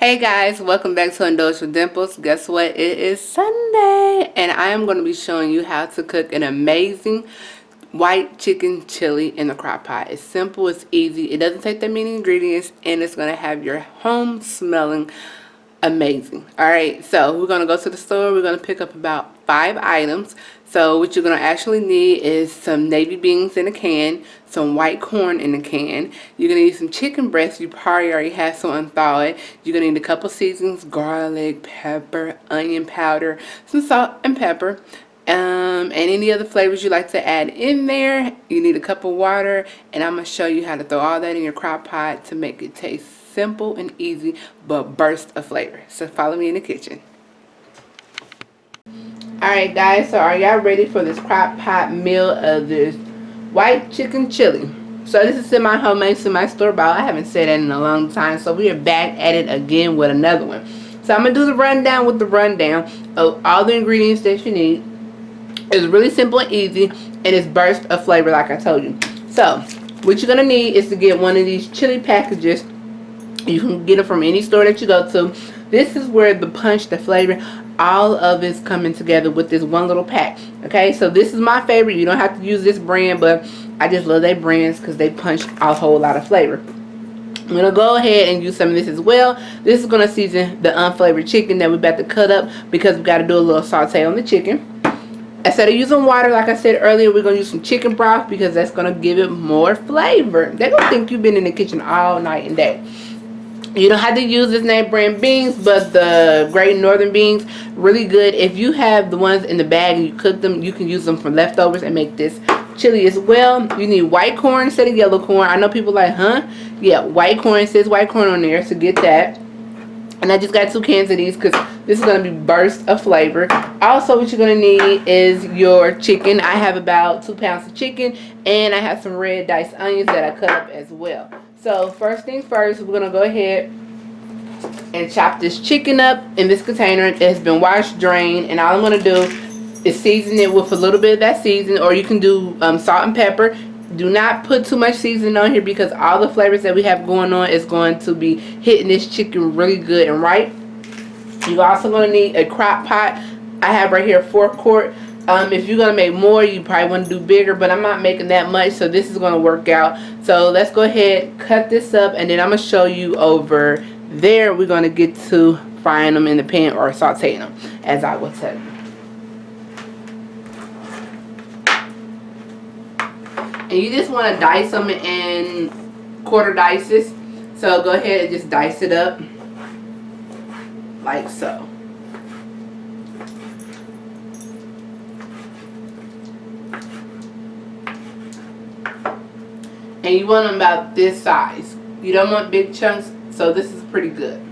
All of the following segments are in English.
Hey guys, welcome back to Indulge with Dimples. Guess what? It is Sunday and I am going to be showing you how to cook an amazing white chicken chili in the crock pot. It's simple, it's easy, it doesn't take that many ingredients, and it's going to have your home smelling amazing. Alright, so we're going to go to the store. We're going to pick up about 5 items. So what you're going to actually need is some navy beans in a can, some white corn in a can. You're going to need some chicken breasts. You probably already have some unthawed. You're going to need a couple seasonings, garlic, pepper, onion powder, some salt and pepper. And any other flavors you like to add in there. You need a cup of water, and I'm going to show you how to throw all that in your crock pot to make it taste simple and easy, but burst of flavor. So follow me in the kitchen. Alright guys, so are y'all ready for this crock pot meal of this white chicken chili? So this is semi-homemade, semi-store bought. I haven't said that in a long time, so we are back at it again with another one. So I'm going to do the rundown with the rundown of all the ingredients that you need. It's really simple and easy, and it's burst of flavor like I told you. So what you're going to need is to get one of these chili packages. You can get it from any store that you go to. This is where the punch, the flavor, all of it's coming together with this one little pack. Okay, so this is my favorite. You don't have to use this brand, but I just love their brands because they punch a whole lot of flavor. I'm going to go ahead and use some of this as well. This is going to season the unflavored chicken that we're about to cut up because we got to do a little saute on the chicken. Instead of using water, like I said earlier, we're going to use some chicken broth because that's going to give it more flavor. They're going to think you've been in the kitchen all night and day. You don't have to use this name brand beans, but the Great Northern beans, really good. If you have the ones in the bag and you cook them, you can use them for leftovers and make this chili as well. You need white corn instead of yellow corn. I know people like, huh? Yeah, white corn. It says white corn on there, so get that. And I just got 2 cans of these because this is going to be burst of flavor. Also, what you're going to need is your chicken. I have about 2 pounds of chicken, and I have some red diced onions that I cut up as well. So first things first, we're going to go ahead and chop this chicken up in this container. It has been washed, drained, and all I'm going to do is season it with a little bit of that seasoning, or you can do salt and pepper. Do not put too much seasoning on here because all the flavors that we have going on is going to be hitting this chicken really good and right. You're also going to need a crock pot. I have right here 4 quart. If you're going to make more, you probably want to do bigger, but I'm not making that much, so this is going to work out. So let's go ahead, cut this up, and then I'm going to show you over there. We're going to get to frying them in the pan or sauteing them, as I will tell you. And you just want to dice them in quarter dices. So go ahead and just dice it up like so. And you want them about this size. You don't want big chunks, so this is pretty good.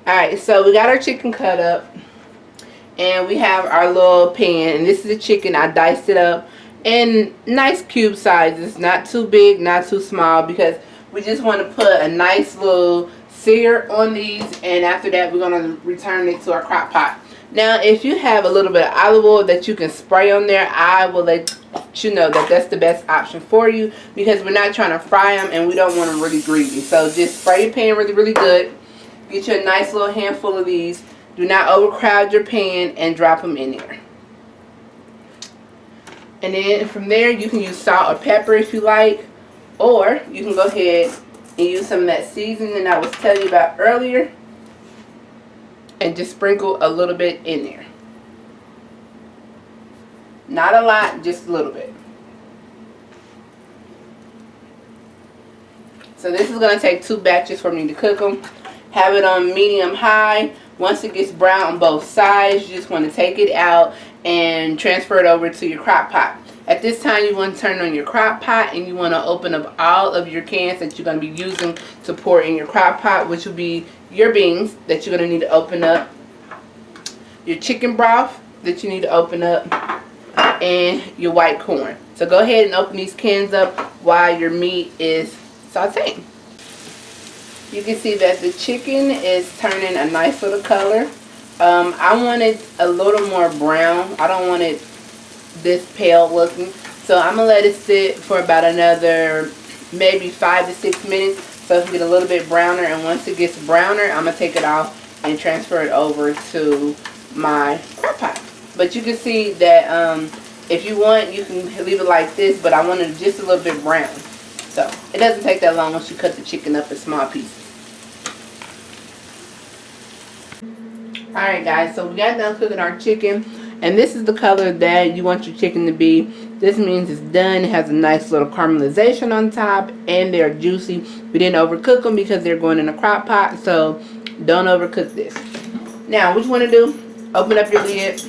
Alright, so we got our chicken cut up, and we have our little pan, and this is the chicken. I diced it up in nice cube sizes, not too big, not too small, because we just want to put a nice little sear on these, and after that we're going to return it to our crock pot. Now if you have a little bit of olive oil that you can spray on there, I will let you know that that's the best option for you, because we're not trying to fry them and we don't want them really greasy. So just spray your pan really good. Get you a nice little handful of these. Do not overcrowd your pan and drop them in there. And then from there you can use salt or pepper if you like, or you can go ahead and use some of that seasoning that I was telling you about earlier and just sprinkle a little bit in there. Not a lot, just a little bit. So this is going to take 2 batches for me to cook them. Have it on medium high. Once it gets brown on both sides, you just want to take it out and transfer it over to your crock pot. At this time, you want to turn on your crock pot, and you want to open up all of your cans that you're going to be using to pour in your crock pot, which will be your beans that you're going to need to open up, your chicken broth that you need to open up, and your white corn. So go ahead and open these cans up while your meat is sauteing. You can see that the chicken is turning a nice little color. I want it a little more brown. I don't want it this pale looking. So I'm going to let it sit for about another maybe 5 to 6 minutes so it can get a little bit browner. And once it gets browner, I'm going to take it off and transfer it over to my crock pot. But you can see that if you want, you can leave it like this, but I want it just a little bit brown. So it doesn't take that long once you cut the chicken up in small pieces. Alright guys, so we got done cooking our chicken, and this is the color that you want your chicken to be. This means it's done. It has a nice little caramelization on top, and they're juicy. We didn't overcook them because they're going in a crock pot, so don't overcook this. Now what you want to do, open up your lid.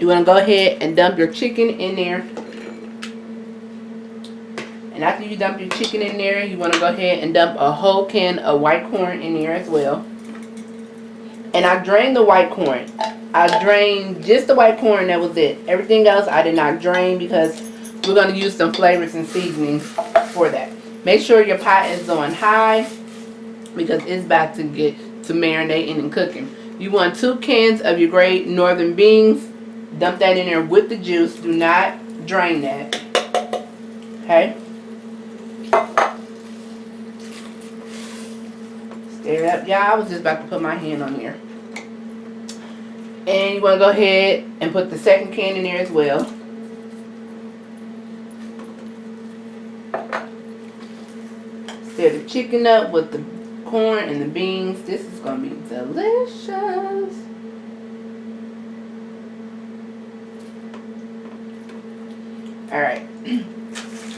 You want to go ahead and dump your chicken in there. And after you dump your chicken in there, you want to go ahead and dump a whole can of white corn in there as well. And I drained the white corn. I drained just the white corn, that was it. Everything else I did not drain because we're going to use some flavors and seasonings for that. Make sure your pot is on high because it's about to get to marinating and cooking. You want 2 cans of your great northern beans. Dump that in there with the juice. Do not drain that. Okay? Stir it up. Yeah, I was just about to put my hand on there. And you want to go ahead and put the second can in there as well. Stir the chicken up with the corn and the beans. This is going to be delicious. Alright.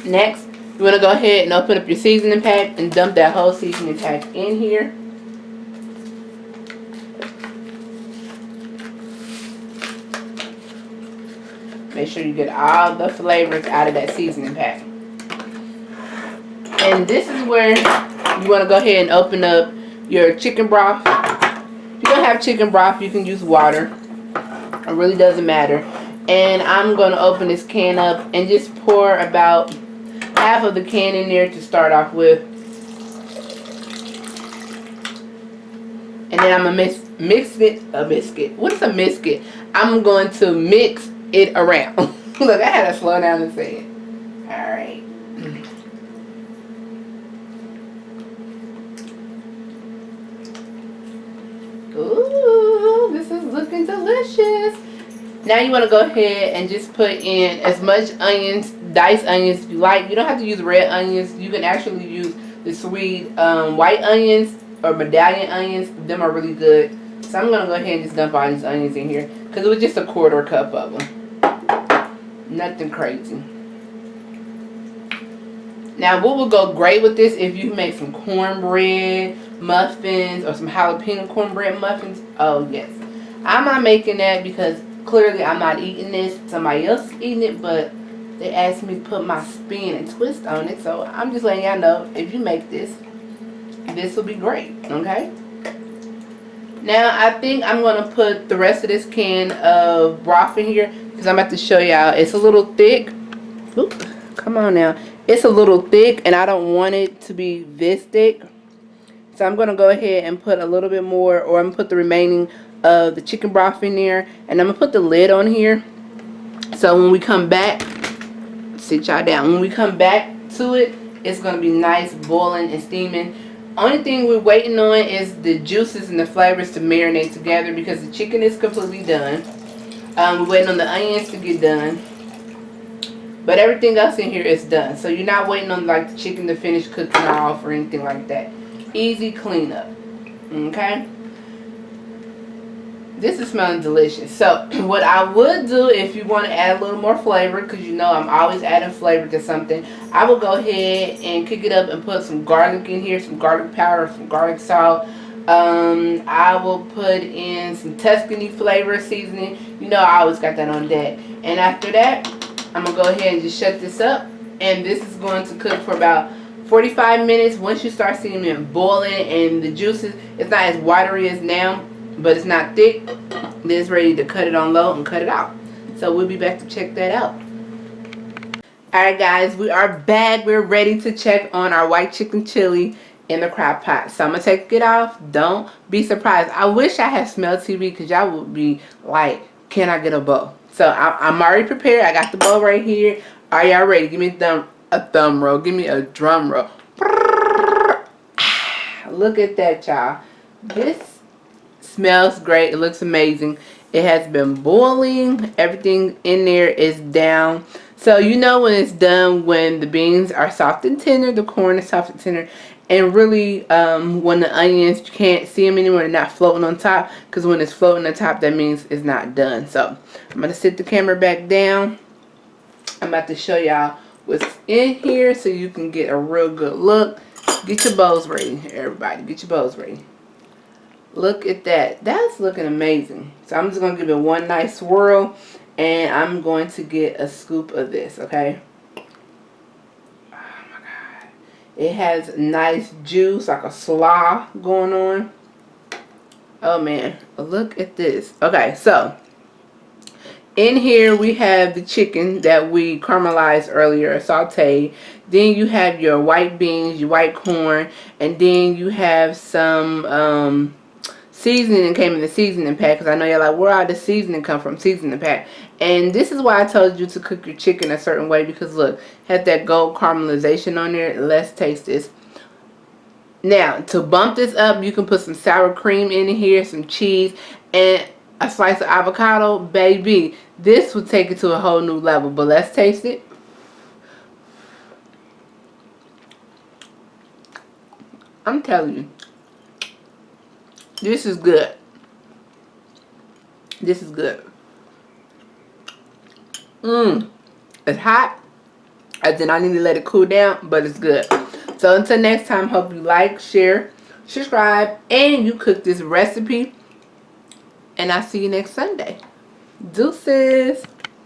Next, you want to go ahead and open up your seasoning pack and dump that whole seasoning pack in here. Make sure you get all the flavors out of that seasoning pack. And this is where you want to go ahead and open up your chicken broth. If you don't have chicken broth, you can use water. It really doesn't matter. And I'm going to open this can up and just pour about half of the can in there to start off with. And then I'm going to mix it. A biscuit. What is a biscuit? I'm going to mix it around. Look, I had to slow down and say it. Alright. Ooh, this is looking delicious. Now you want to go ahead and just put in as much onions, diced onions you like. You don't have to use red onions. You can actually use the sweet white onions or medallion onions. Them are really good. So I'm going to go ahead and just dump all these onions in here because it was just a 1/4 cup of them. Nothing crazy. Now what will go great with this if you make some cornbread muffins or some jalapeno cornbread muffins. Oh yes. I'm not making that because clearly I'm not eating this. Somebody else is eating it, but they asked me to put my spin and twist on it. So I'm just letting y'all know, if you make this, this will be great. Okay? Now I think I'm going to put the rest of this can of broth in here because I'm about to show y'all. It's a little thick. Oop, come on now. It's a little thick and I don't want it to be this thick. So I'm going to go ahead and put a little bit more, or I'm going to put the remaining of the chicken broth in there, and I'm going to put the lid on here. So when we come back, sit y'all down. When we come back to it, it's going to be nice, boiling and steaming. Only thing we're waiting on is the juices and the flavors to marinate together because the chicken is completely done. We're waiting on the onions to get done. But everything else in here is done. So you're not waiting on like the chicken to finish cooking off or anything like that. Easy cleanup. Okay? This is smelling delicious. So what I would do if you want to add a little more flavor, because you know I'm always adding flavor to something, I will go ahead and cook it up and put some garlic in here, some garlic powder, some garlic salt. I will put in some Tuscany flavor seasoning. You know I always got that on deck. And after that, I'm going to go ahead and just shut this up. And this is going to cook for about 45 minutes. Once you start seeing it boiling and the juices, it's not as watery as now, but it's not thick, then it's ready to cut it on low and cut it out. So we'll be back to check that out. Alright guys, we are back. We're ready to check on our white chicken chili in the crock pot. So I'm going to take it off. Don't be surprised. I wish I had smell TV because y'all would be like, can I get a bowl? So I'm already prepared. I got the bowl right here. Are y'all ready? Give me a thumb roll. Give me a drum roll. Look at that, y'all. This smells great. It looks amazing. It has been boiling. Everything in there is down. So you know when it's done, when the beans are soft and tender, the corn is soft and tender, and really when the onions, you can't see them anymore, they're not floating on top, because when it's floating on top, that means it's not done. So I'm going to sit the camera back down. I'm about to show y'all what's in here so you can get a real good look. Get your bowls ready, everybody. Get your bowls ready. Look at that. That's looking amazing. So I'm just going to give it one nice swirl. And I'm going to get a scoop of this, okay? Oh my God. It has nice juice, like a slaw going on. Oh man, look at this. Okay, so in here we have the chicken that we caramelized earlier, sauteed. Then you have your white beans, your white corn, and then you have some seasoning came in the seasoning pack, because I know y'all like, where all the seasoning come from? Seasoning pack. And this is why I told you to cook your chicken a certain way, because look, has that gold caramelization on there. Let's taste this. Now, to bump this up, you can put some sour cream in here, some cheese, and a slice of avocado. Baby, this will take it to a whole new level. But let's taste it. I'm telling you, this is good. This is good. It's hot. I did not need to let it cool down, but it's good. So until next time, hope you like, share, subscribe, and you cook this recipe. And I'll see you next Sunday. Deuces.